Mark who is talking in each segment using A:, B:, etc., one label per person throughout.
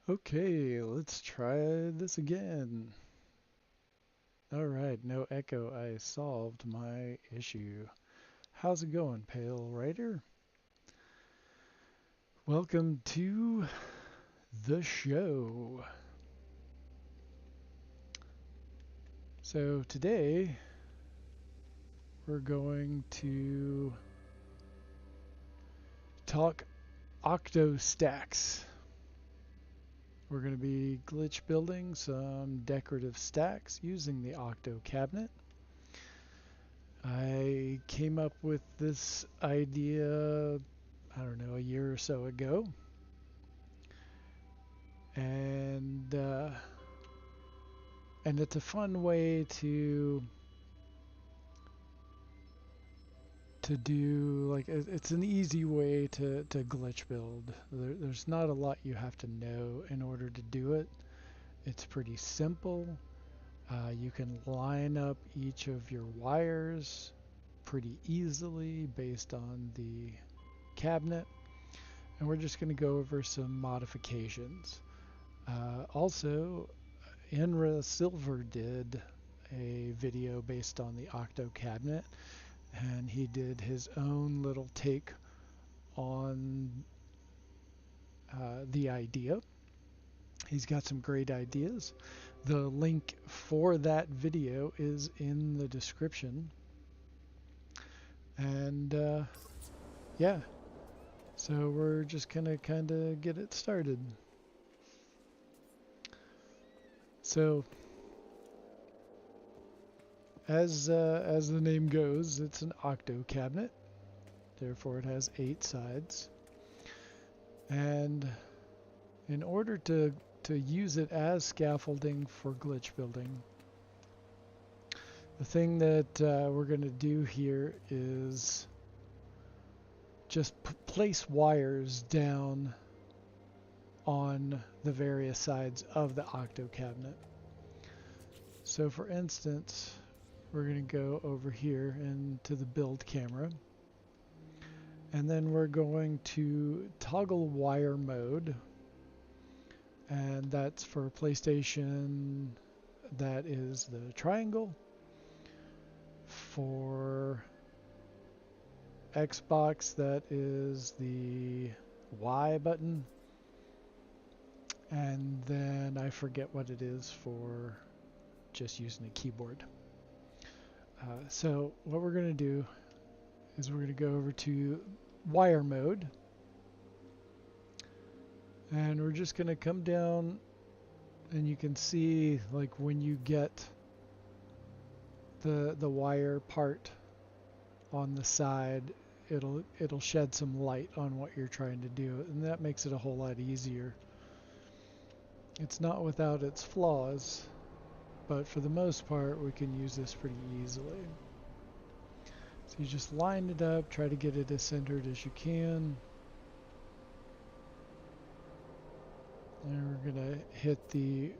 A: Okay, let's try this again. Alright, no echo. I solved my issue. How's it going, Pale Rider? Welcome to the show. So today we're going to talk octo-stacks. We're going to be glitch building some decorative stacks using the octo-cabinet. I came up with this idea, I don't know, a year or so ago. And and it's a fun way to do, like, it's an easy way to glitch build. There's not a lot you have to know in order to do it. It's pretty simple. You can line up each of your wires pretty easily based on the cabinet, and we're just going to go over some modifications. Also, Inra Silver did a video based on the Octo cabinet, and he did his own little take on the idea. He's got some great ideas. The link for that video is in the description. And yeah, so we're just gonna kind of get it started. So as the name goes, it's an octo cabinet. Therefore, it has 8 sides. And in order to use it as scaffolding for glitch building, the thing that we're going to do here is just place wires down on the various sides of the octo cabinet. So for instance, we're going to go over here into the build camera, and then we're going to toggle wire mode, and that's for PlayStation, that is the triangle. For Xbox, that is the Y button. And then I forget what it is for just using a keyboard. So what we're going to do is we're going to go over to wire mode. And we're just going to come down, and you can see, like, when you get the wire part on the side, it'll shed some light on what you're trying to do, and that makes it a whole lot easier. It's not without its flaws, but for the most part we can use this pretty easily. So you just line it up, try to get it as centered as you can, and we're going to hit the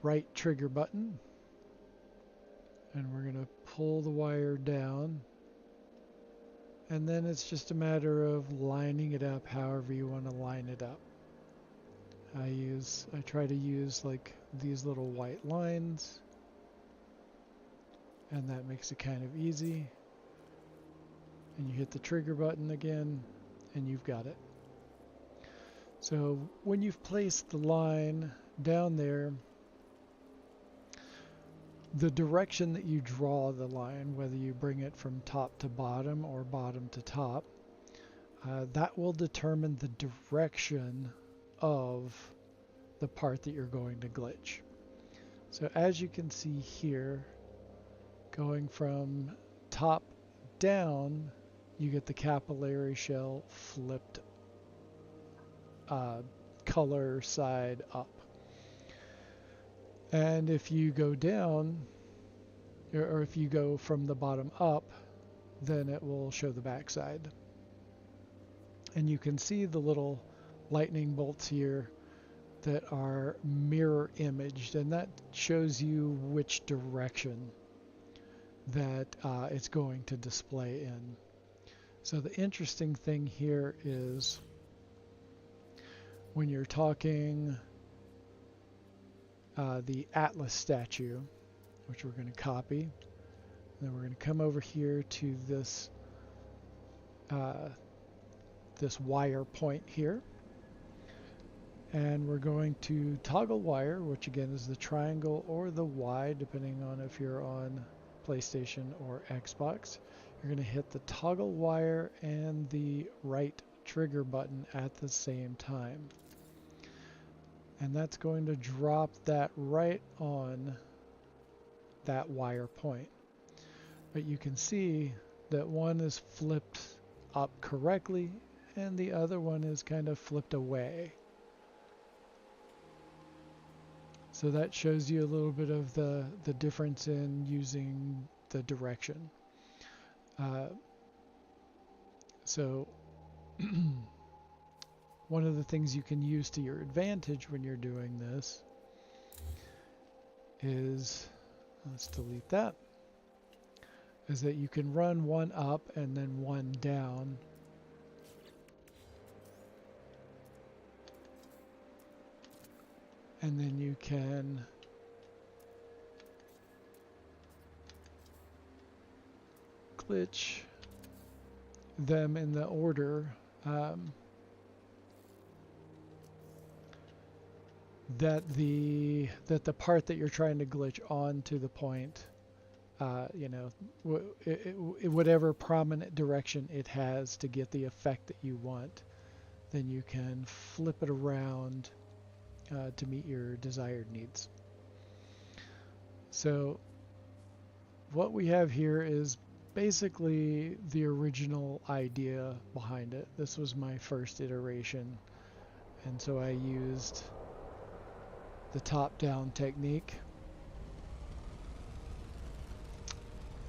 A: right trigger button, and we're going to pull the wire down, and then it's just a matter of lining it up however you want to line it up. I try to use like these little white lines, and that makes it kind of easy. And you hit the trigger button again, and you've got it. So when you've placed the line down there, the direction that you draw the line, whether you bring it from top to bottom or bottom to top, that will determine the direction of the part that you're going to glitch. So as you can see here, going from top down, you get the capillary shell flipped color side up. And if you go down, or if you go from the bottom up, then it will show the back side. And you can see the little lightning bolts here that are mirror imaged, and that shows you which direction that it's going to display in. So the interesting thing here is when you're talking the Atlas statue, which we're going to copy. Then we're going to come over here to this this wire point here, and we're going to toggle wire, which again is the triangle or the Y, depending on if you're on PlayStation or Xbox. You're going to hit the toggle wire and the right trigger button at the same time. And that's going to drop that right on that wire point. But you can see that one is flipped up correctly and the other one is kind of flipped away. So that shows you a little bit of the difference in using the direction. So one of the things you can use to your advantage when you're doing this is, let's delete that, is that you can run one up and then one down. And then you can glitch them in the order that the part that you're trying to glitch onto the point, you know, whatever prominent direction it has to get the effect that you want, then you can flip it around to meet your desired needs. So what we have here is basically the original idea behind it. This was my first iteration, and so I used the top-down technique.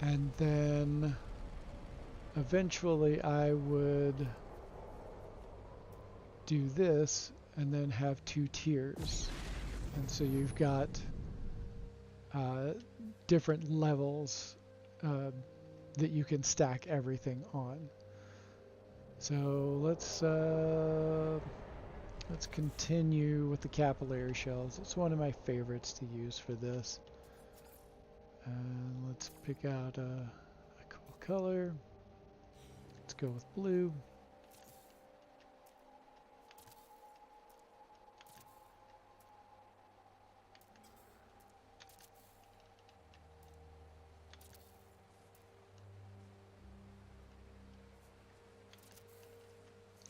A: And then eventually I would do this and then have two tiers. And so you've got different levels that you can stack everything on. So let's continue with the capillary shells. It's one of my favorites to use for this. And let's pick out a cool color. Let's go with blue.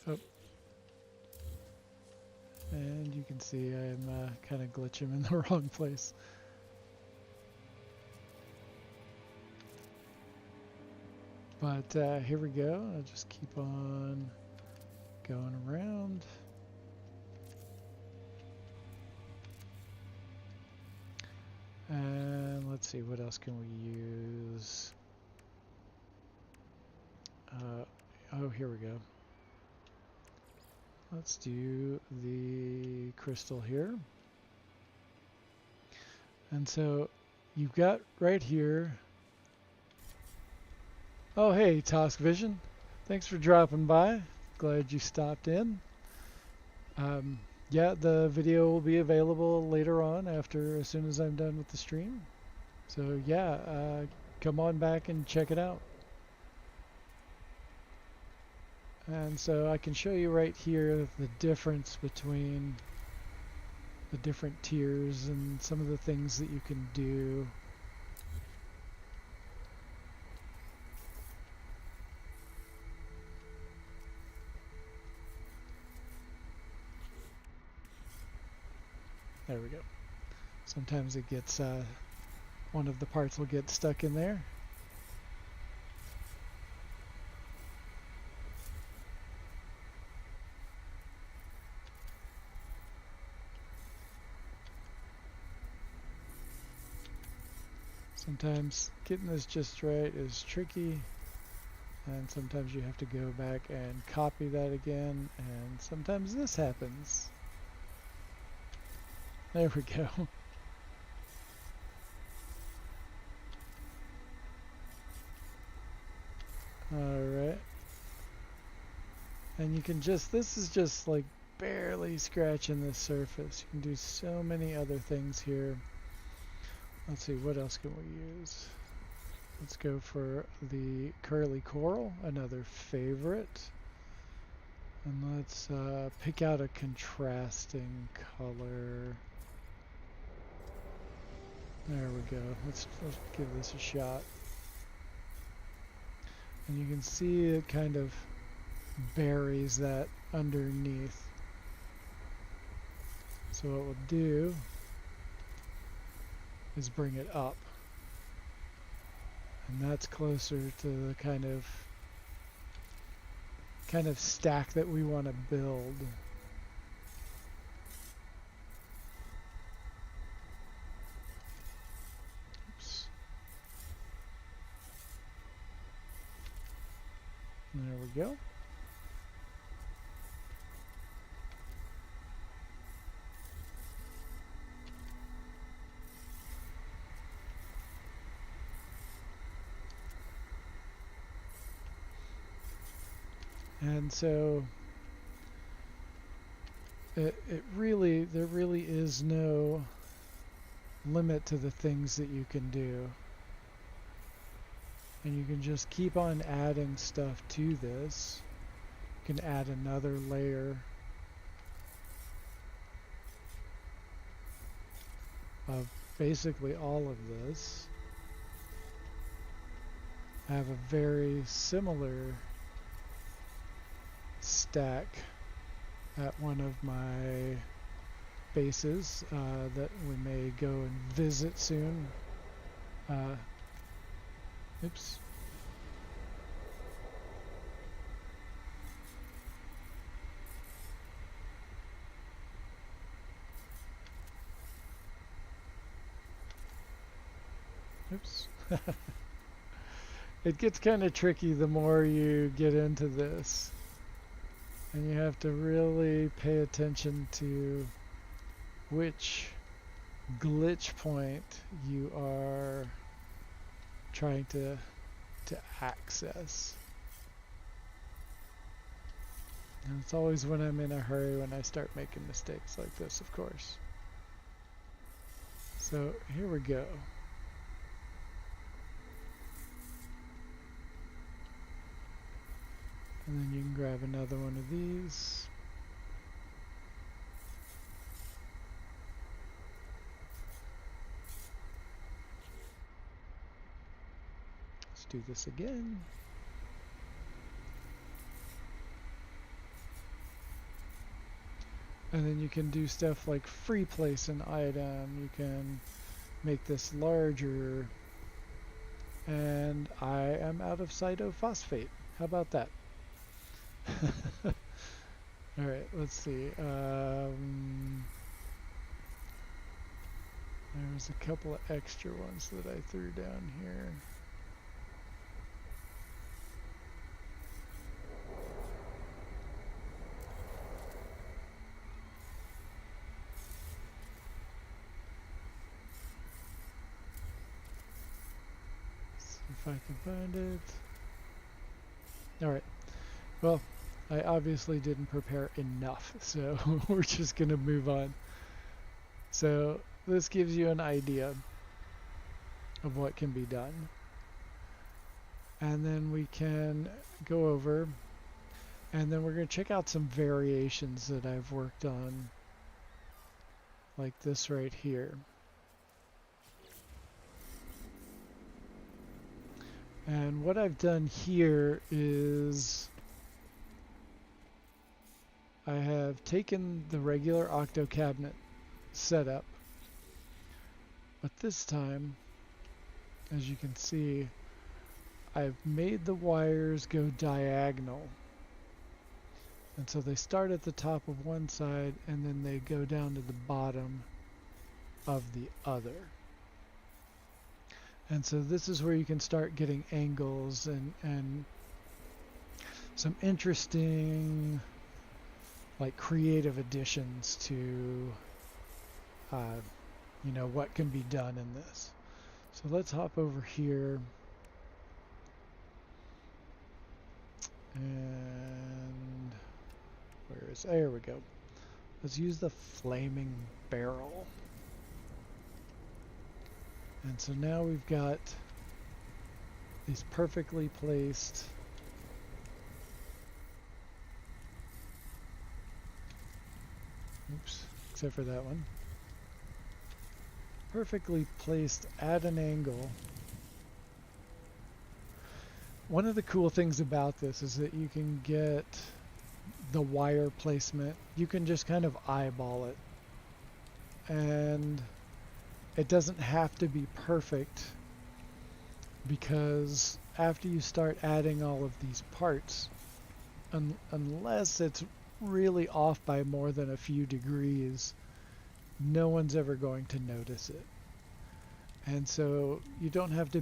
A: Oh. And you can see I'm kind of glitching in the wrong place. But here we go. I'll just keep on going around. And let's see, what else can we use? Oh, here we go. Let's do the crystal here. And so you've got right here. Oh, hey, Task Vision. Thanks for dropping by. Glad you stopped in. Yeah, the video will be available later on as soon as I'm done with the stream. So yeah, come on back and check it out. And so I can show you right here the difference between the different tiers and some of the things that you can do. There we go. Sometimes it gets, one of the parts will get stuck in there. Sometimes getting this just right is tricky, and sometimes you have to go back and copy that again, and sometimes this happens. There we go. Alright. And you can just, this is just like barely scratching the surface. You can do so many other things here. Let's see, what else can we use? Let's go for the curly coral, another favorite. And let's pick out a contrasting color. There we go. Let's give this a shot. And you can see it kind of buries that underneath. So what we'll do is bring it up. And that's closer to the kind of stack that we want to build. Oops. There we go. And so there really is no limit to the things that you can do. And you can just keep on adding stuff to this. You can add another layer of basically all of this. I have a very similar stack at one of my bases that we may go and visit soon. Oops. Oops. It gets kind of tricky the more you get into this. And you have to really pay attention to which glitch point you are trying to access. And it's always when I'm in a hurry when I start making mistakes like this, of course. So here we go. And then you can grab another one of these. Let's do this again. And then you can do stuff like free place an item. You can make this larger. And I am out of cytophosphate. How about that? Alright, let's see. There's a couple of extra ones that I threw down here. See if I can find it. Alright. Well, I obviously didn't prepare enough, so we're just going to move on. So this gives you an idea of what can be done. And then we can go over, and then we're going to check out some variations that I've worked on, like this right here. And what I've done here is I have taken the regular octo-cabinet setup, but this time, as you can see, I've made the wires go diagonal. And so they start at the top of one side and then they go down to the bottom of the other. And so this is where you can start getting angles and some interesting, like, creative additions to you know, what can be done in this. So let's hop over here, and there we go. Let's use the flaming barrel. And so now we've got these perfectly placed except for that one. Perfectly placed at an angle. One of the cool things about this is that you can get the wire placement. You can just kind of eyeball it. And it doesn't have to be perfect, because after you start adding all of these parts, unless it's really off by more than a few degrees, no one's ever going to notice it. And so you don't have to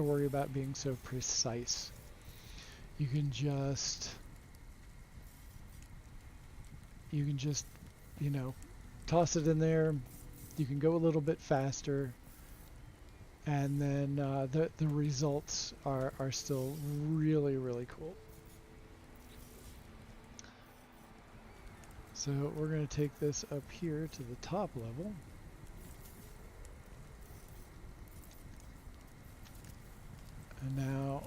A: worry about being so precise. You can just, you know, toss it in there. You can go a little bit faster, and then the results are still really, really cool. So we're going to take this up here to the top level. And now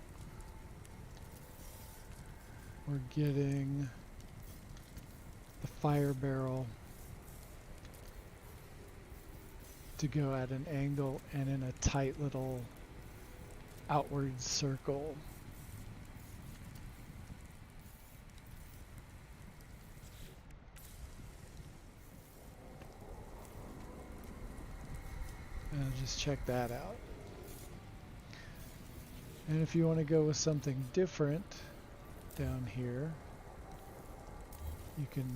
A: we're getting the fire barrel to go at an angle and in a tight little outward circle. And I'll just check that out. And if you want to go with something different down here, you can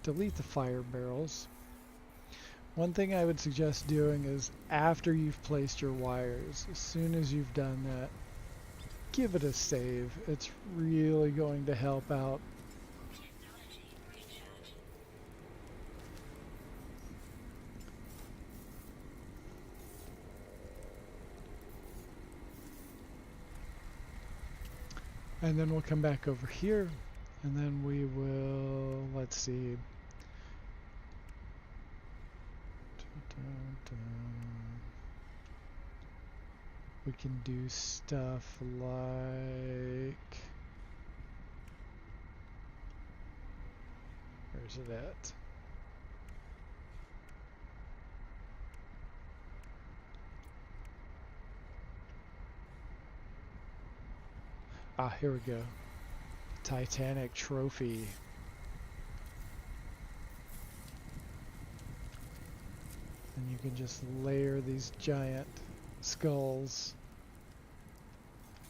A: delete the fire barrels. One thing I would suggest doing is, after you've placed your wires, as soon as you've done that, give it a save. It's really going to help out. And then we'll come back over here, and then we will, let's see. We can do stuff like, where's it at? Ah, here we go. Titanic trophy. And you can just layer these giant skulls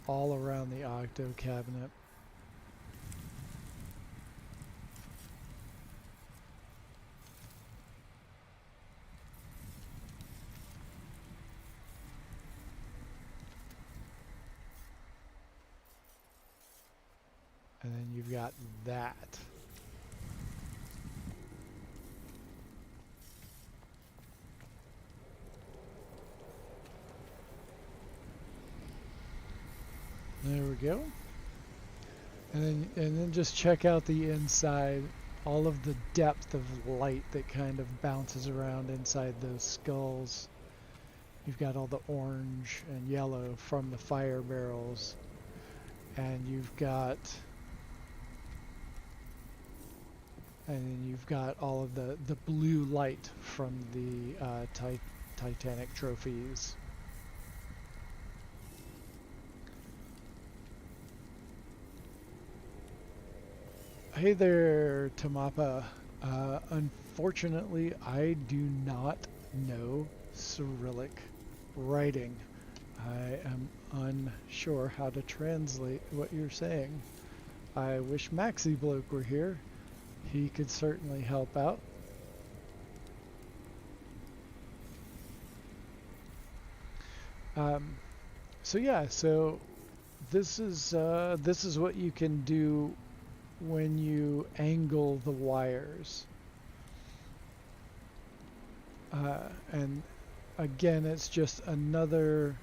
A: all around the octo-cabinet. And then you've got that. There we go. And then just check out the inside, all of the depth of light that kind of bounces around inside those skulls. You've got all the orange and yellow from the fire barrels, and you've got all of the blue light from the Titanic trophies. Hey there, Tamapa. Unfortunately, I do not know Cyrillic writing. I am unsure how to translate what you're saying. I wish Maxi Bloke were here. He could certainly help out. So yeah, so this is what you can do when you angle the wires. And again, it's just another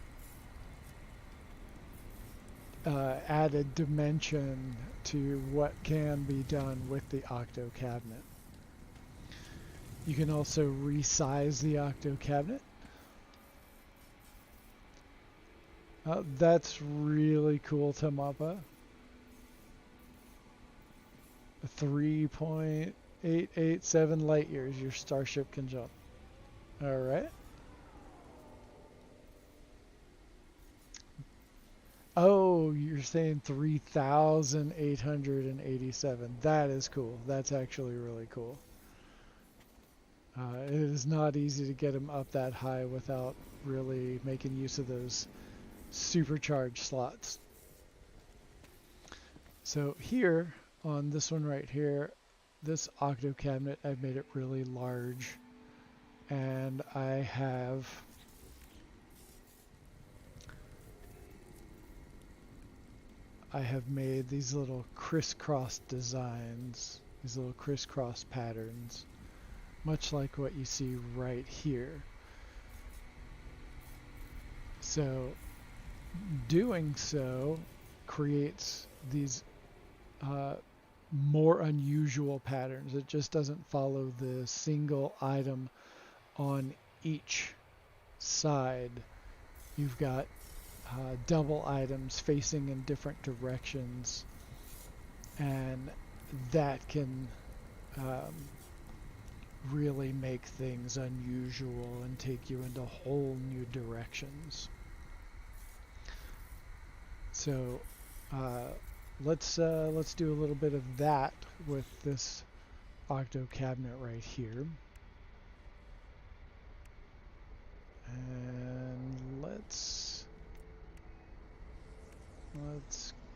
A: added dimension to what can be done with the octo cabinet. You can also resize the octo cabinet. That's really cool, Tamapa. 3.887 light years your starship can jump. All right. Oh, you're saying 3,887. That is cool. That's actually really cool. It is not easy to get them up that high without really making use of those supercharged slots. So here, on this one right here, this octo cabinet, I've made it really large. And I have made these little crisscross designs, these little crisscross patterns, much like what you see right here. So doing so creates these more unusual patterns. It just doesn't follow the single item on each side. You've got double items facing in different directions, and that can really make things unusual and take you into whole new directions. So let's do a little bit of that with this octo cabinet right here. And let's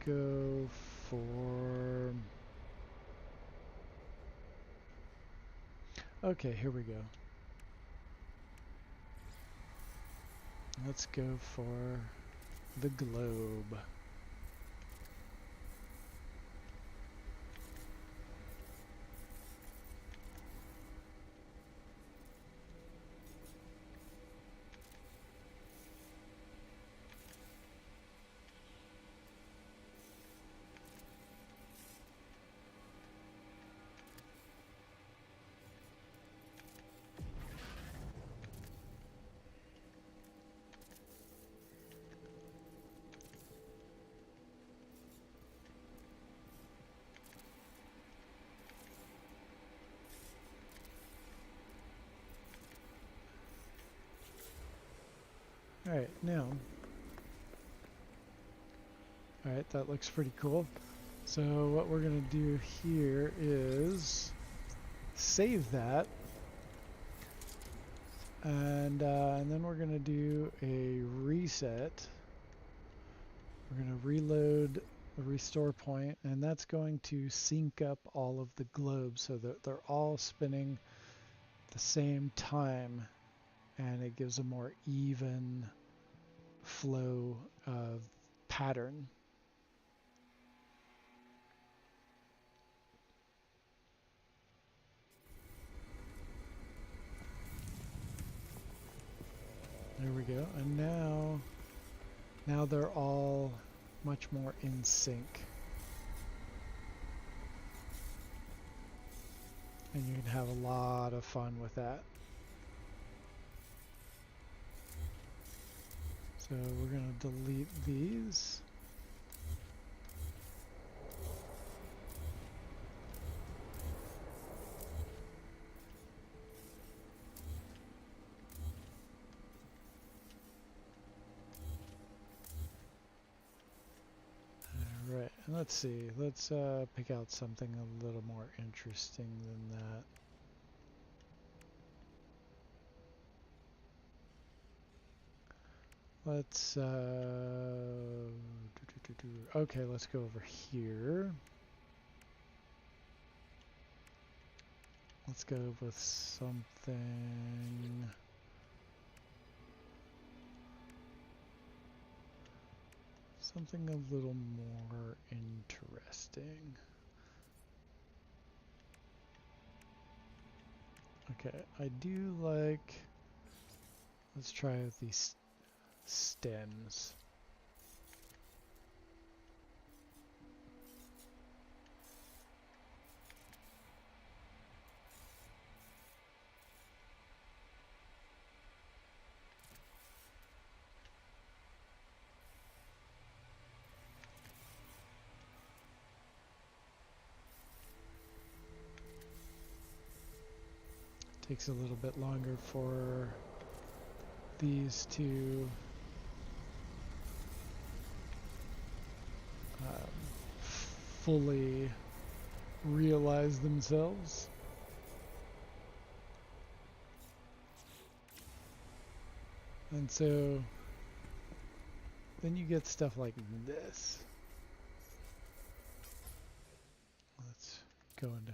A: go for, okay, here we go. Let's go for the globe. Alright, now, alright, that looks pretty cool. So what we're going to do here is save that, and then we're going to do a reset. We're going to reload the restore point, and that's going to sync up all of the globes so that they're all spinning the same time, and it gives a more even flow of pattern. There we go. And now they're all much more in sync. And you can have a lot of fun with that. So we're going to delete these. Alright, and let's see. Let's pick out something a little more interesting than that. Let's okay, let's go over here. Let's go with something a little more interesting. Okay, I do like, let's try with these stems. Takes a little bit longer for these to fully realize themselves. And so then you get stuff like this. Let's go into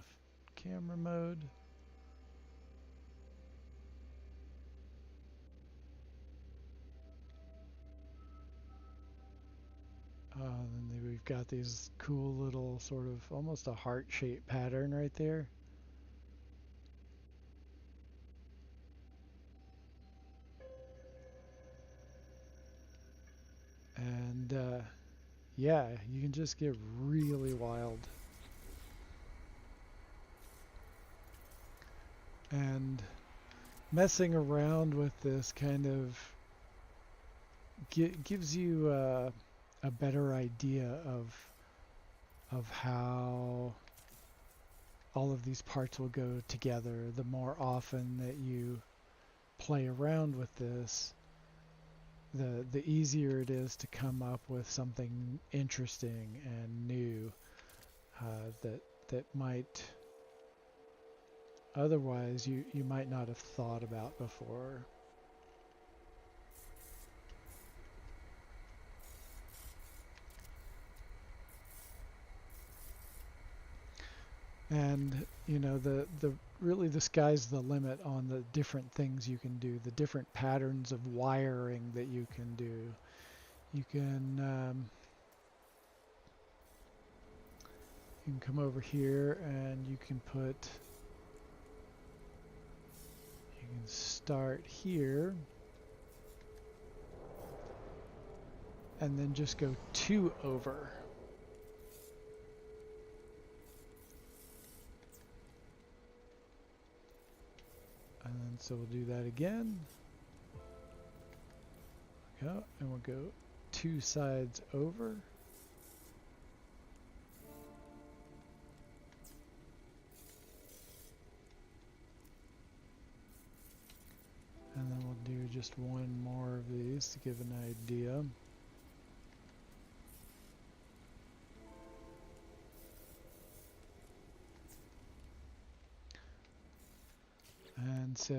A: camera mode. Then we've got these cool little sort of almost a heart-shaped pattern right there. And yeah, you can just get really wild. And messing around with this kind of gives you a better idea of how all of these parts will go together. The more often that you play around with this, the easier it is to come up with something interesting and new that might otherwise you might not have thought about before. And you know, the really the sky's the limit on the different things you can do, the different patterns of wiring that you can do. You can come over here and you can start here and then just go 2 over. And then so we'll do that again. Go, and we'll go 2 sides over. And then we'll do just one more of these to give an idea. And so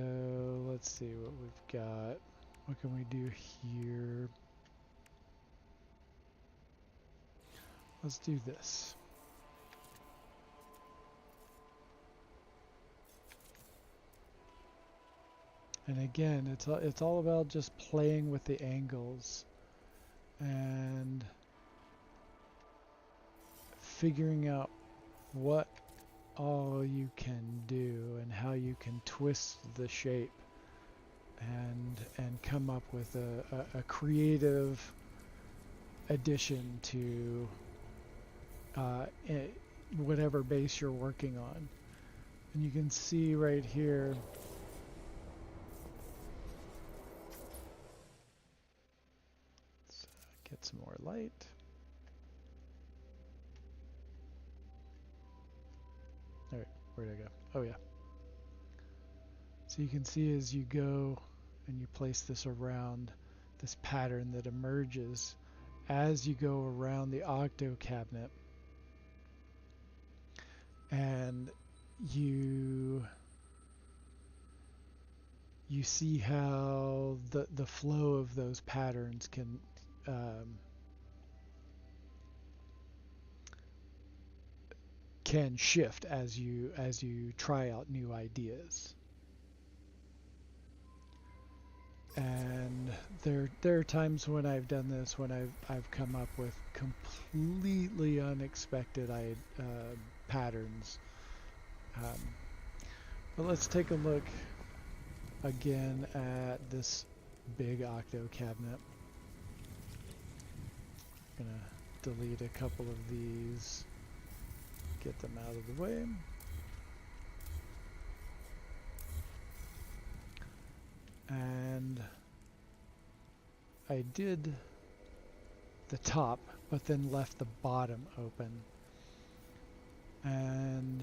A: let's see what we've got. What can we do here? Let's do this. And again, it's all about just playing with the angles and figuring out what all you can do and how you can twist the shape and come up with a creative addition to whatever base you're working on. And you can see right here get some more light. All right, where'd I go? Oh yeah. So you can see as you go and you place this around this pattern that emerges as you go around the octo-cabinet, and you see how the flow of those patterns can shift as you try out new ideas. And there are times when I've done this when I've come up with completely unexpected patterns. But let's take a look again at this big octo cabinet. I'm gonna delete a couple of these, get them out of the way. And I did the top, but then left the bottom open. And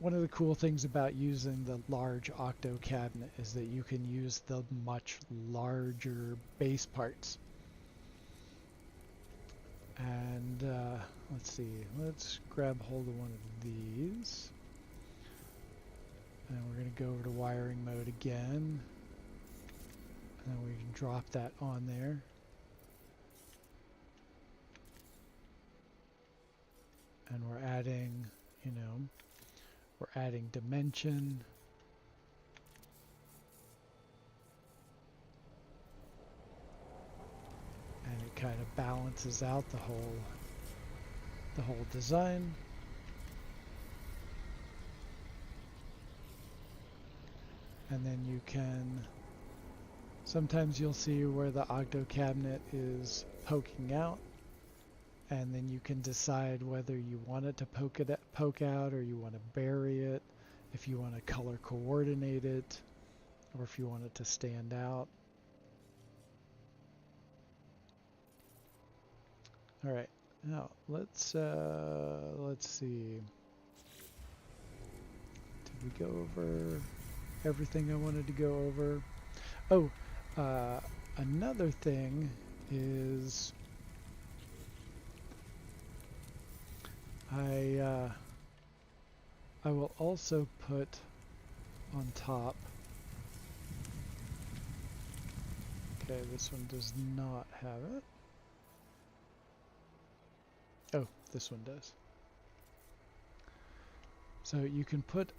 A: one of the cool things about using the large octo cabinet is that you can use the much larger base parts. And let's see, let's grab hold of one of these. And we're going to go over to wiring mode again. And then we can drop that on there. And we're adding, you know, we're adding dimension. And it kind of balances out the whole design. And then you can, sometimes you'll see where the octo cabinet is poking out, and then you can decide whether you want it to poke out, or you want to bury it, if you want to color coordinate it, or if you want it to stand out. All right, now let's see. Did we go over everything I wanted to go over? Oh, another thing is I will also put on top. Okay, this one does not have it. Oh, this one does. So you can put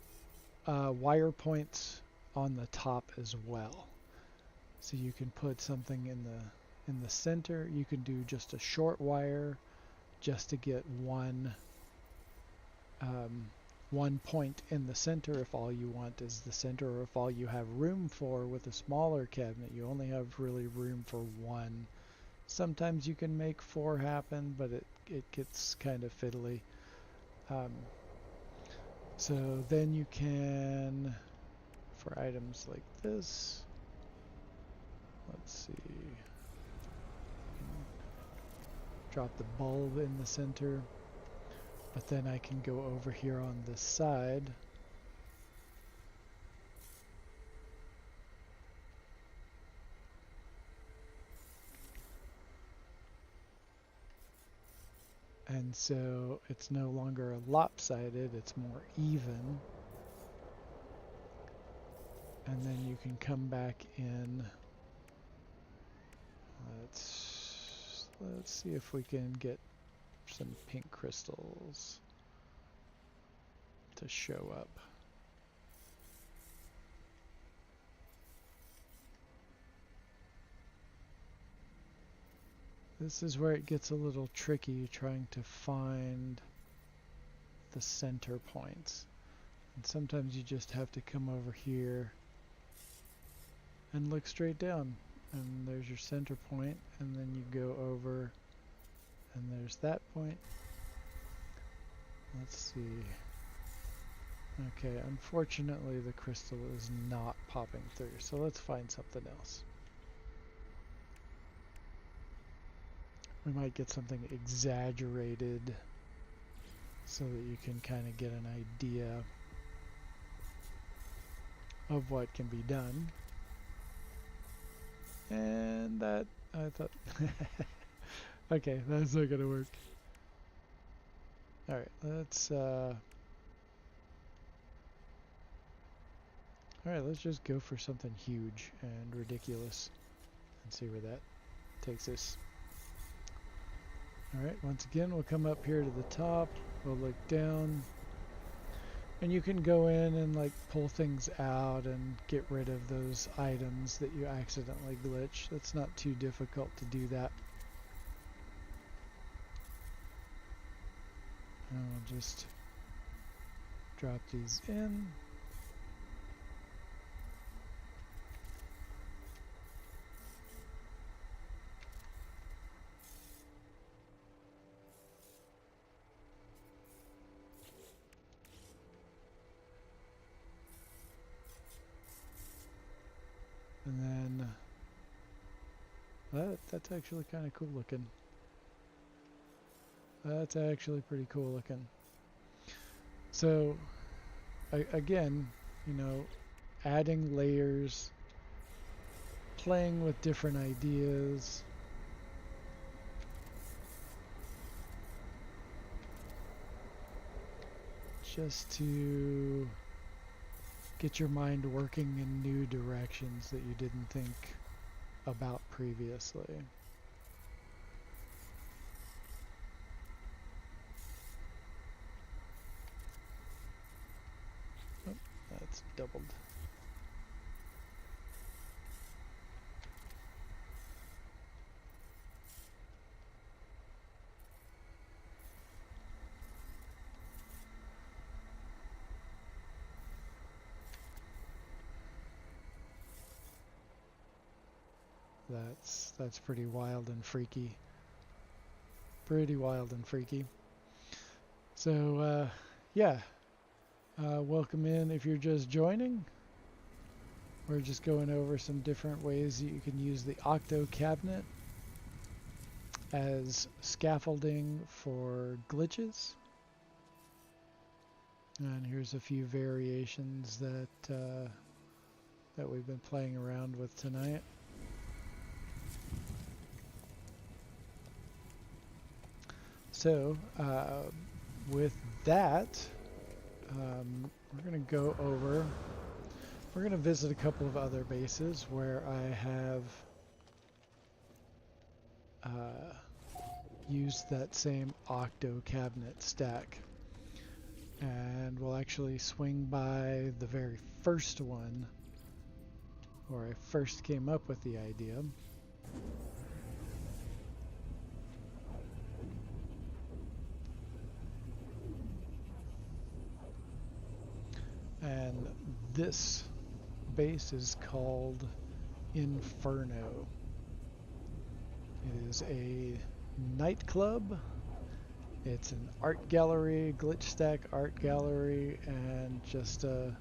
A: wire points on the top as well. So you can put something in the center. You can do just a short wire just to get one point in the center if all you want is the center, or if all you have room for with a smaller cabinet, you only have really room for one. Sometimes you can make 4 happen, but it gets kind of fiddly. So then you can, for items like this, let's see, drop the bulb in the center, but then I can go over here on this side and so it's no longer lopsided, it's more even. And then you can come back in. Let's see if we can get some pink crystals to show up. This is where it gets a little tricky, trying to find the center points. And sometimes you just have to come over here and look straight down. And there's your center point, and then you go over, and there's that point. Let's see. Okay, unfortunately the crystal is not popping through, so let's find something else. We might get something exaggerated so that you can kind of get an idea of what can be done. And that, I thought, okay, that's not gonna work. Alright, let's just go for something huge and ridiculous and see where that takes us. Alright, once again, we'll come up here to the top, we'll look down, and you can go in and like pull things out and get rid of those items that you accidentally glitch. That's not too difficult to do that. And we'll just drop these in. And then that's actually kind of cool looking. That's actually pretty cool looking. So again, you know, adding layers, playing with different ideas. Just to get your mind working in new directions that you didn't think about previously. Oh, that's doubled. That's pretty wild and freaky. Pretty wild and freaky. So, yeah. Welcome in if you're just joining. We're just going over some different ways that you can use the octo-cabinet as scaffolding for glitches. And here's a few variations that we've been playing around with tonight. So, with that, we're going to go over, we're going to visit a couple of other bases where I have used that same octo-cabinet stack. And we'll actually swing by the very first one where I first came up with the idea. And this base is called Inferno. It is a nightclub. It's an art gallery, glitch stack art gallery, and just a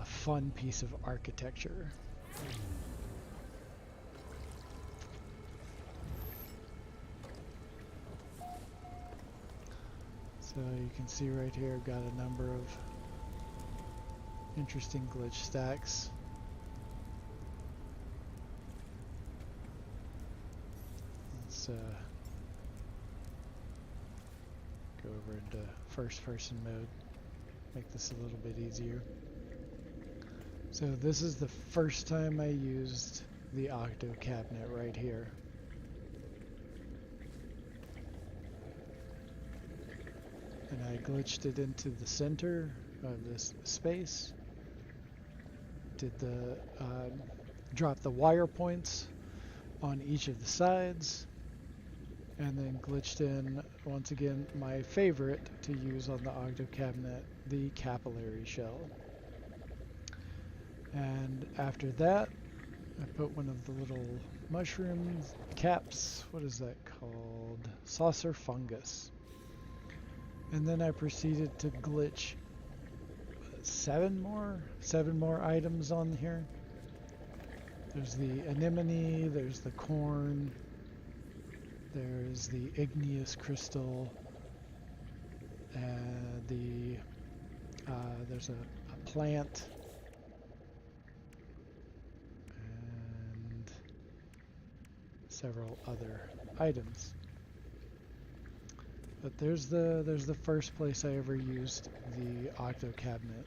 A: fun piece of architecture. So you can see right here, I've got a number of interesting glitch stacks. Let's go over into first person mode, make this a little bit easier. So this is the first time I used the octo cabinet right here. And I glitched it into the center of this space. Did the drop the wire points on each of the sides, and then glitched in once again my favorite to use on the octo cabinet, the capillary shell. And after that, I put one of the little mushroom caps, what is that called? Saucer fungus. And then I proceeded to glitch seven more items on here. There's the anemone, there's the corn, there's the igneous crystal, and there's a plant, and several other items. But there's the first place I ever used the octo cabinet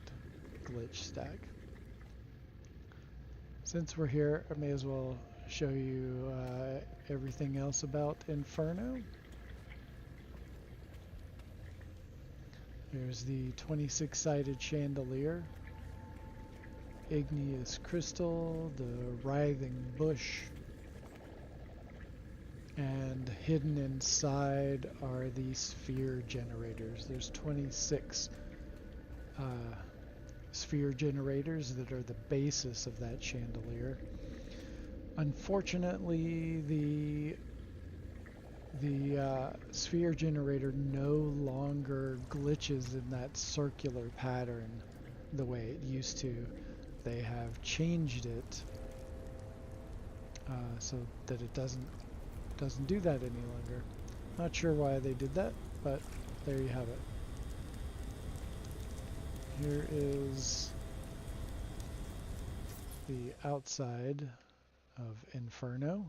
A: glitch stack. Since we're here, I may as well show you everything else about Inferno. There's the 26-sided chandelier, igneous crystal, the writhing bush, and hidden inside are the sphere generators. There's 26 sphere generators that are the basis of that chandelier. Unfortunately, the sphere generator no longer glitches in that circular pattern the way it used to. They have changed it so that it doesn't do that any longer. Not sure why they did that, but there you have it. Here is the outside of Inferno.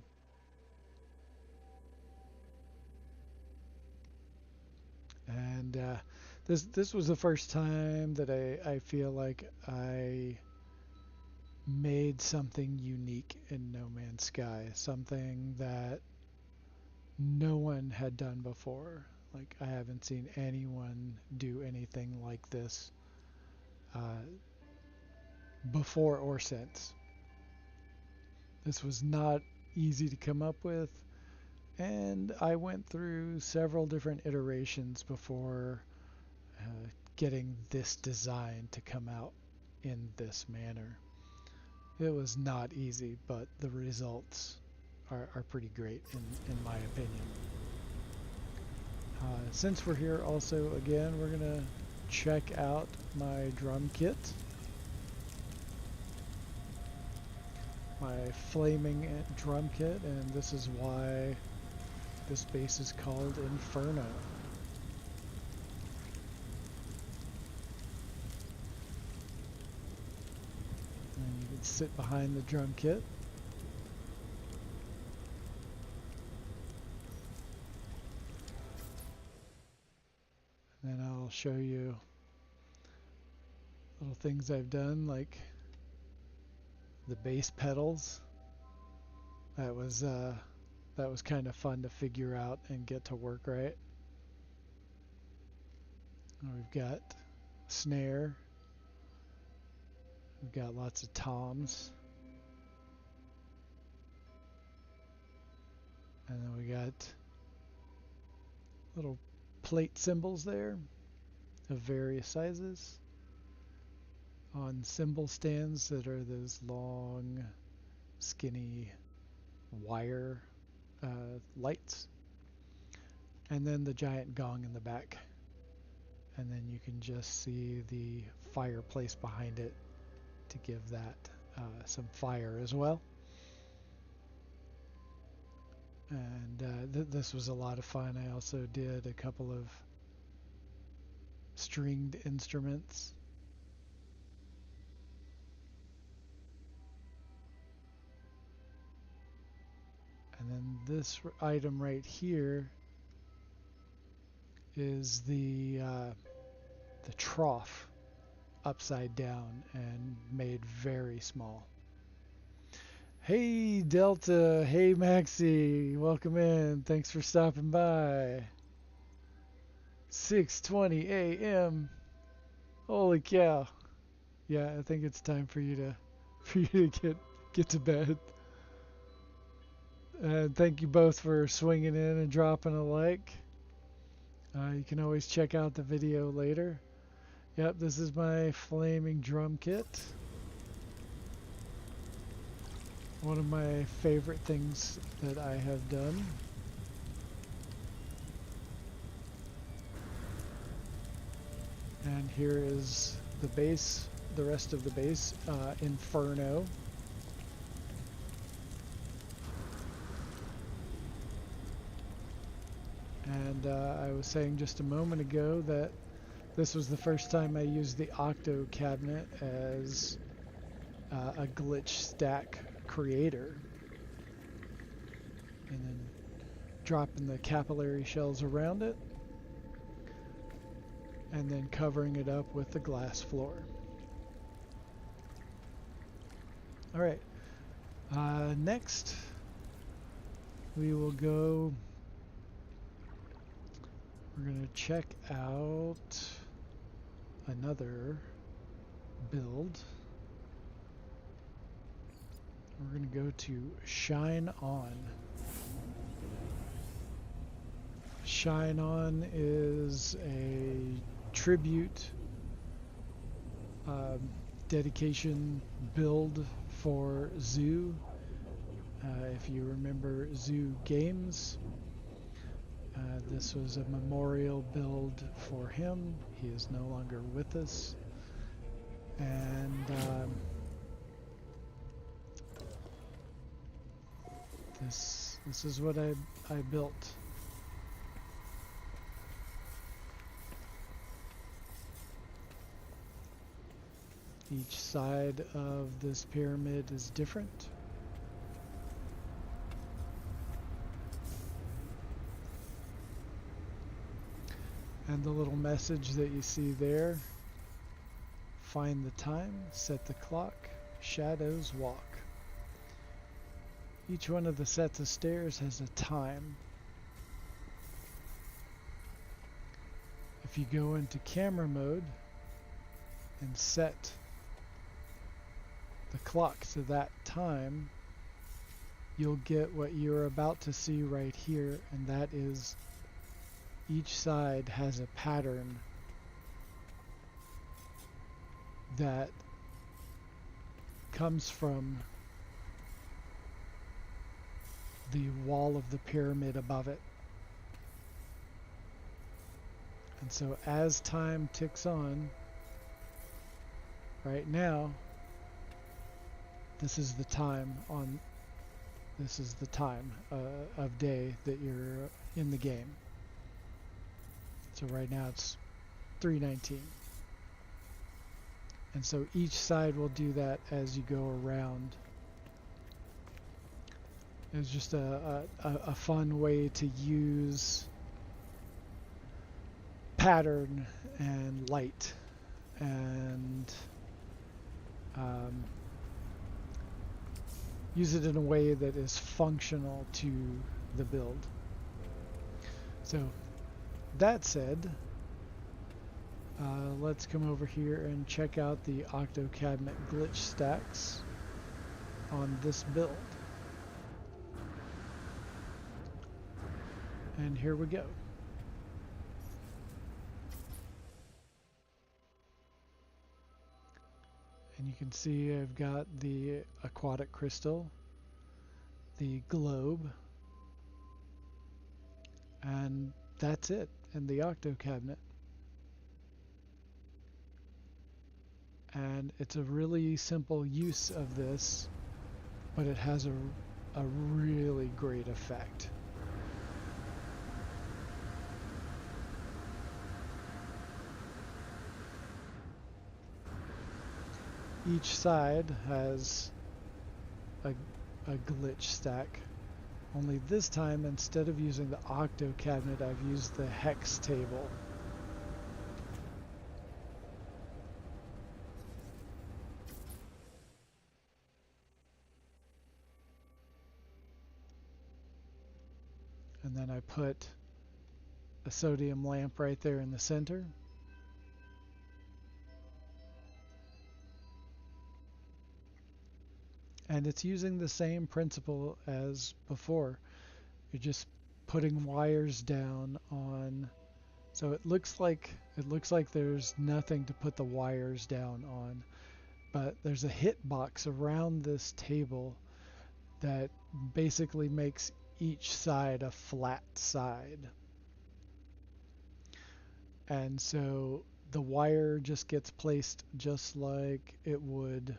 A: And this was the first time that I feel like I made something unique in No Man's Sky, something that no one had done before. Like, I haven't seen anyone do anything like this uh, before or since. This was not easy to come up with, and I went through several different iterations before getting this design to come out in this manner. It was not easy, but the results are pretty great in my opinion. Since we're here also, again, we're going to check out my drum kit. My flaming drum kit, and this is why this base is called Inferno. And you can sit behind the drum kit. And then I'll show you little things I've done, like the bass pedals. That was kind of fun to figure out and get to work right. We've got snare. We've got lots of toms. And then we got little plate cymbals there of various sizes on cymbal stands that are those long, skinny wire lights. And then the giant gong in the back. And then you can just see the fireplace behind it to give that some fire as well. And this was a lot of fun. I also did a couple of stringed instruments. And then this item right here is the trough upside down and made very small. Hey Delta, hey Maxie, welcome in. Thanks for stopping by. 6:20 a.m. Holy cow! Yeah, I think it's time for you to get to bed. And thank you both for swinging in and dropping a like. You can always check out the video later. Yep, this is my flaming drum kit. One of my favorite things that I have done. And here is the base, the rest of the base, Inferno. And I was saying just a moment ago that this was the first time I used the octo-cabinet as a glitch stack creator. And then dropping the capillary shells around it. And then covering it up with the glass floor. Alright, next we will go, we're going to check out another build. We're going to go to Shine On. Shine On is a tribute dedication build for Zoo. If you remember Zoo Games, this was a memorial build for him. He is no longer with us. And this is what I built. Each side of this pyramid is different. And the little message that you see there, find the time, set the clock, shadows walk. Each one of the sets of stairs has a time. If you go into camera mode and set the clock to that time, you'll get what you're about to see right here, and that is each side has a pattern that comes from the wall of the pyramid above it. And so as time ticks on, right now, this is the time of day that you're in the game. So right now it's 3:19. And so each side will do that as you go around. It's just a fun way to use pattern and light and use it in a way that is functional to the build. So that said, let's come over here and check out the octo-cabinet glitch stacks on this build. And here we go. And you can see I've got the aquatic crystal, the globe, and that's it, and the octo cabinet. And it's a really simple use of this, but it has a really great effect. Each side has a glitch stack, only this time instead of using the octo cabinet, I've used the hex table. And then I put a sodium lamp right there in the center. And it's using the same principle as before. You're just putting wires down on, so it looks like there's nothing to put the wires down on, but there's a hitbox around this table that basically makes each side a flat side. And so the wire just gets placed just like it would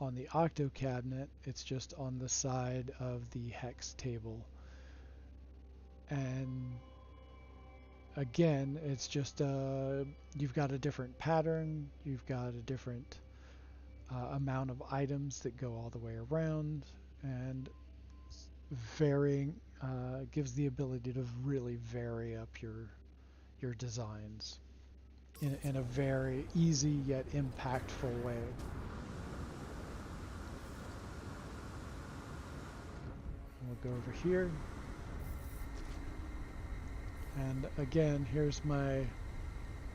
A: on the octo cabinet. It's just on the side of the hex table. And again, it's just you've got a different pattern, you've got a different amount of items that go all the way around, and varying gives the ability to really vary up your designs in a very easy yet impactful way. We'll go over here. And again, here's my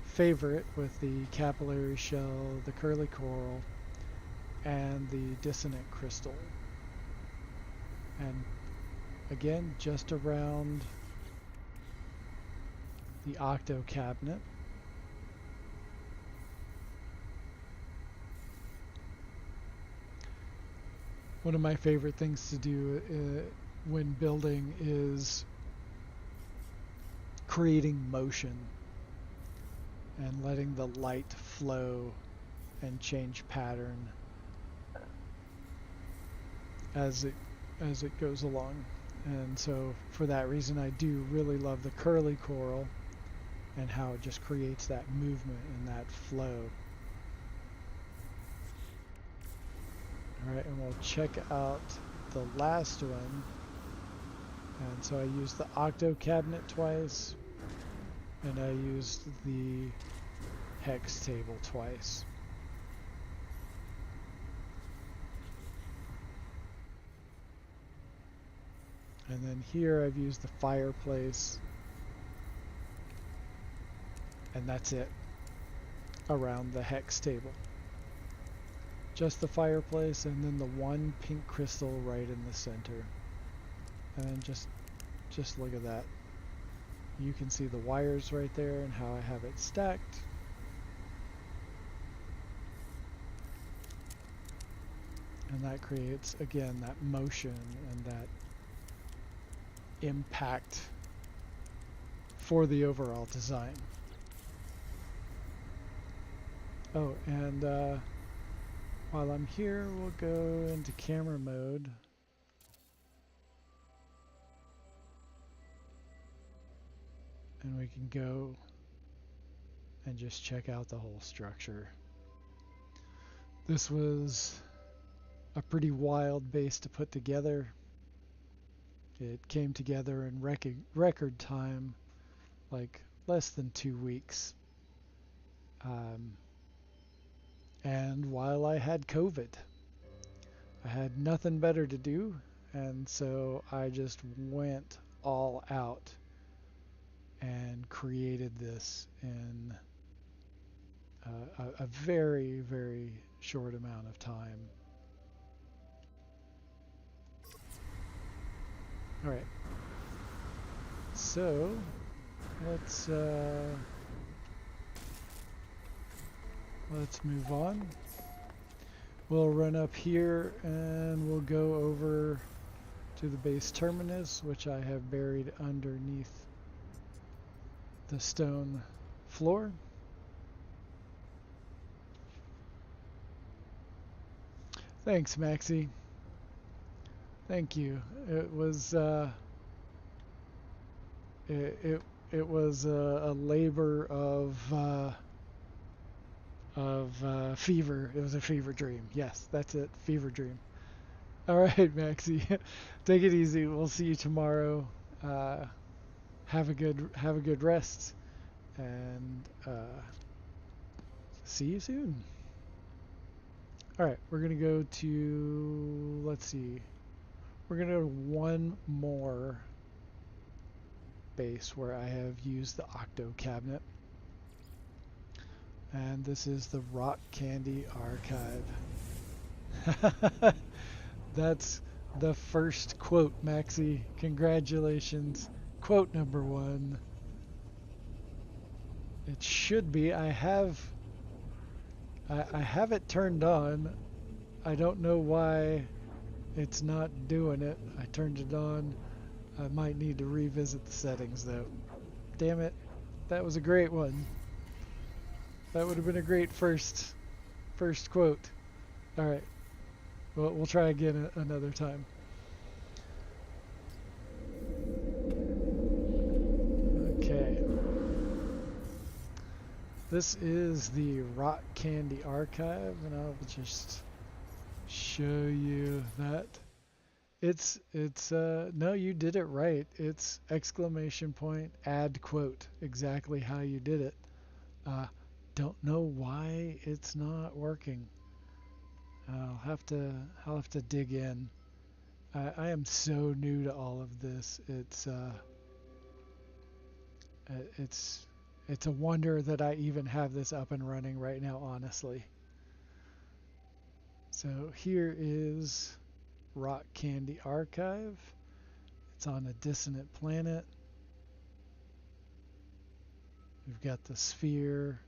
A: favorite with the capillary shell, the curly coral, and the dissonant crystal. And again, just around the octo cabinet. One of my favorite things to do when building is creating motion and letting the light flow and change pattern as it goes along. And so for that reason, I do really love the curly coral and how it just creates that movement and that flow. Alright, and we'll check out the last one. And so I used the octo-cabinet twice, and I used the hex table twice. And then here I've used the fireplace, and that's it around the hex table. Just the fireplace and then the one pink crystal right in the center. And then just look at that. You can see the wires right there and how I have it stacked. And that creates, again, that motion and that impact for the overall design. Oh, and while I'm here, we'll go into camera mode. And we can go and just check out the whole structure. This was a pretty wild base to put together. It came together in record time, like less than 2 weeks. And while I had COVID, I had nothing better to do, and so I just went all out and created this in a very, very short amount of time. All right. So let's move on. We'll run up here and we'll go over to the base terminus, which I have buried underneath the stone floor. Thanks, Maxie. Thank you. It was it was a labor of fever. It was a fever dream. Yes, that's it. Fever dream. All right, Maxie. Take it easy. We'll see you tomorrow. Have a good rest, and see you soon. All right, we're gonna go to, let's see, we're gonna go to one more base where I have used the octo cabinet, and this is the Rock Candy Archive. That's the first quote, Maxie. Congratulations. Quote number 1. It should be. I have it turned on. I don't know why it's not doing it. I turned it on. I might need to revisit the settings though. Damn it. That was a great one. That would have been a great first quote. All right. Well, we'll try again another time. Okay. This is the Rock Candy Archive, and I'll just show you that. It's no, you did it right. It's exclamation point, add quote, exactly how you did it. Don't know why it's not working. I'll have to dig in. I am so new to all of this. It's a wonder that I even have this up and running right now, honestly. So here is Rock Candy Archive. It's on a dissonant planet. We've got the Sphere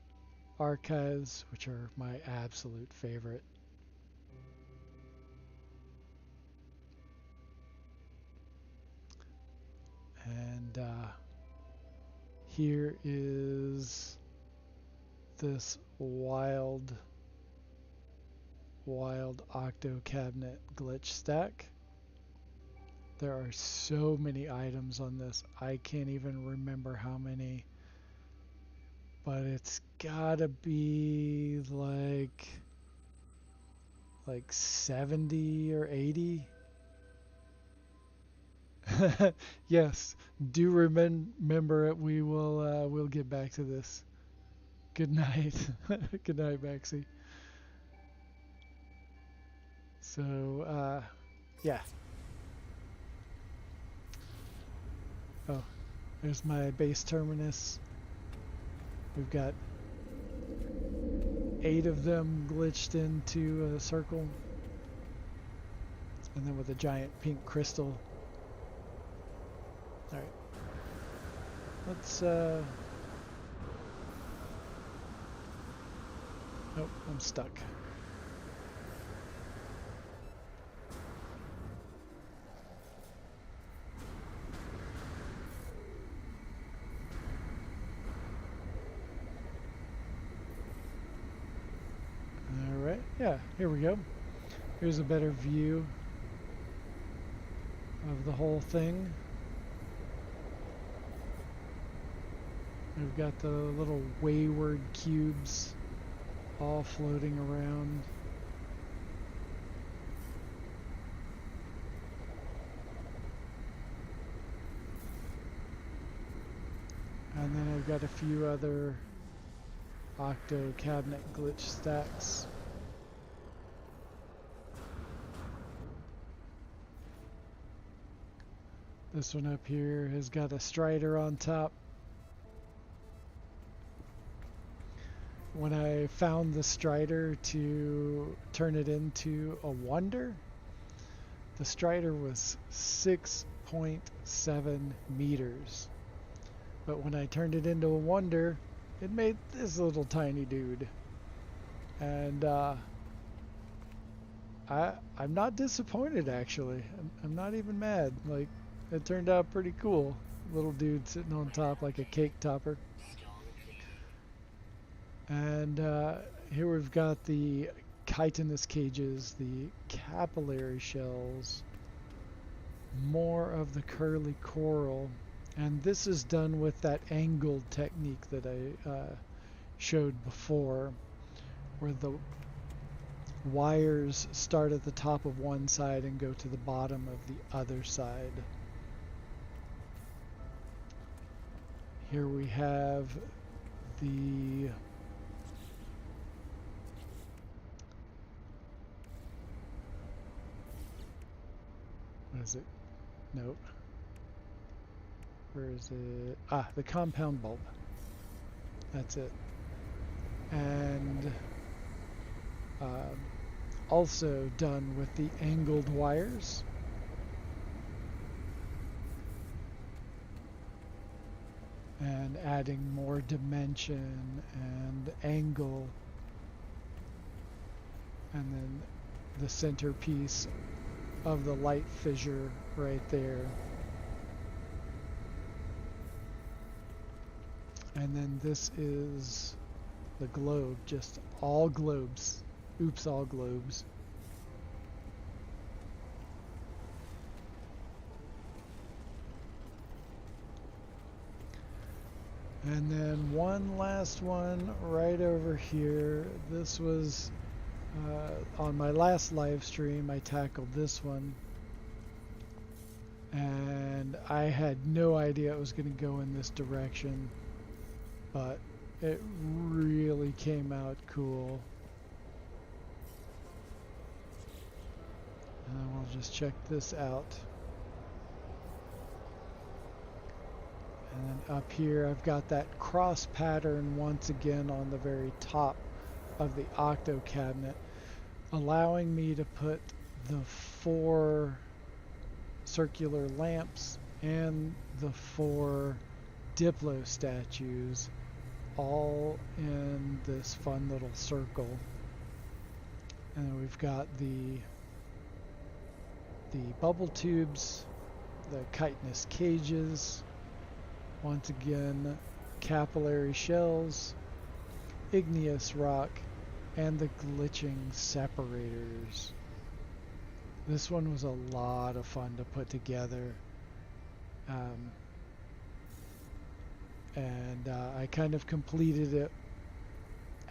A: archives, which are my absolute favorite. And here is this wild octo cabinet glitch stack. There are so many items on this. I can't even remember how many, but it's gotta be like like 70 or 80. Yes, do remember it. We'll get back to this. Good night. Good night, Maxie. So, yeah. Oh, there's my base terminus. We've got 8 of them glitched into a circle. And then with a giant pink crystal. Alright. Let's, Nope, I'm stuck. Alright, yeah, here we go. Here's a better view of the whole thing. We've got the little wayward cubes all floating around. And then I've got a few other octo-cabinet glitch stacks. This one up here has got a strider on top. When I found the strider to turn it into a wonder, the strider was 6.7 meters. But when I turned it into a wonder, it made this little tiny dude. And I'm not disappointed, actually. I'm not even mad. Like, it turned out pretty cool. Little dude sitting on top like a cake topper. And here we've got the chitinous cages, the capillary shells, more of the curly coral, and this is done with that angled technique that I showed before, where the wires start at the top of one side and go to the bottom of the other side. Here we have the what is it? Nope. Where is it? Ah, the compound bulb. That's it. And also done with the angled wires. And adding more dimension and angle. And then the centerpiece of the light fissure right there. And then this is the globe, just all globes. Oops, all globes. And then one last one right over here. This was on my last live stream. I tackled this one. And I had no idea it was going to go in this direction. But it really came out cool. And we'll just check this out. And then up here I've got that cross pattern once again on the very top of the octo cabinet, allowing me to put the 4 circular lamps and the 4 Diplo statues all in this fun little circle. And then we've got the bubble tubes, the chitinous cages, once again capillary shells, igneous rock, and the glitching separators. This one was a lot of fun to put together. And I kind of completed it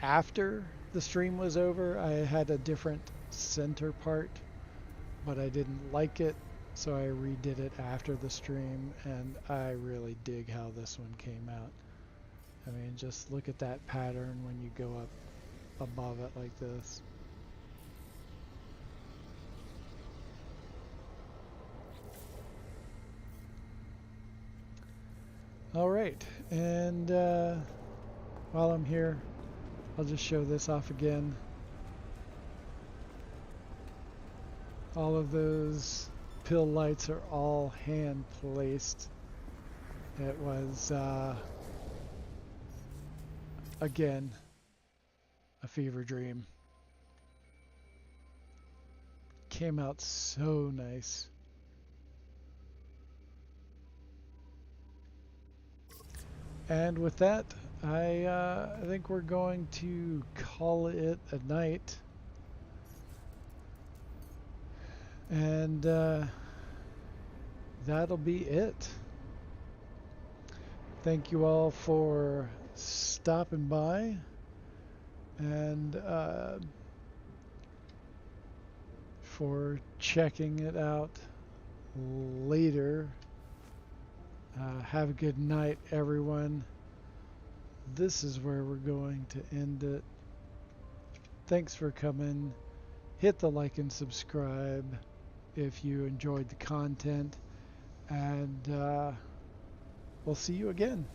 A: after the stream was over, I had a different center part, but I didn't like it, so I redid it after the stream, and I really dig how this one came out. I mean, just look at that pattern when you go up above it like this. All right, and while I'm here, I'll just show this off again. All of those pill lights are all hand placed. It was, again, a fever dream. Came out so nice. And with that, I think we're going to call it a night. And that'll be it. Thank you all for stopping by and for checking it out later. Have a good night, everyone. This is where we're going to end it. Thanks for coming. Hit the like and subscribe if you enjoyed the content. And we'll see you again.